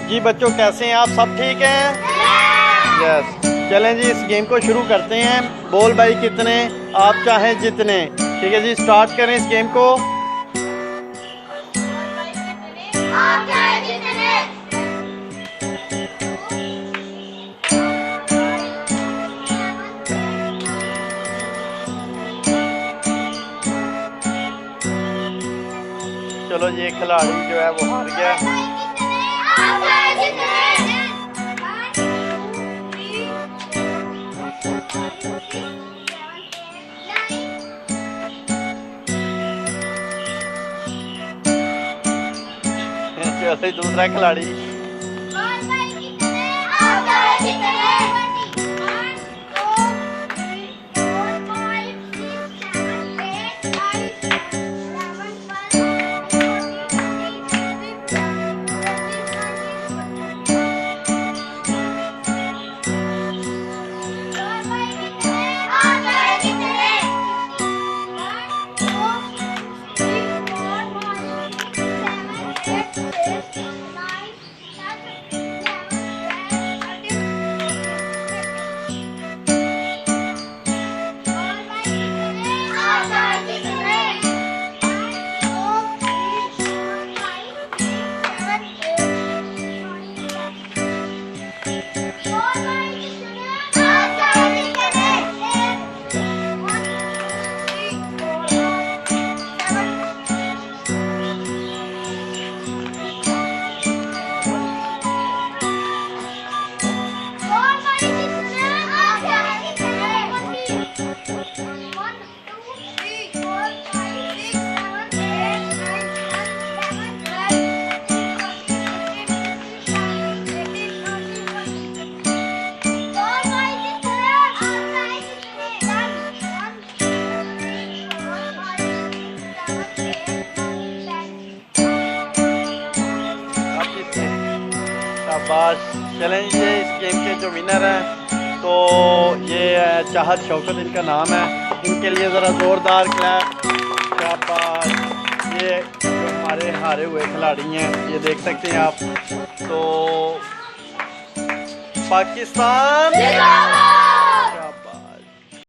जी बच्चों, कैसे हैं आप? सब ठीक हैं? यस। चलें जी, इस गेम को शुरू करते हैं। बोल भाई कितने, आप चाहें जितने। ठीक है जी, स्टार्ट करें इस गेम को। चलो, ये खिलाड़ी जो है वो हार गया। चलो, दूसरा खिलाड़ी। शाबाश। चलें, ये इस गेम के जो विनर हैं तो ये चाहत शौकत इनका नाम है। इनके लिए ज़रा ज़ोरदार क्लैप। शाबाश। ये जो हमारे हारे हुए खिलाड़ी हैं, ये देख सकते हैं आप। तो पाकिस्तान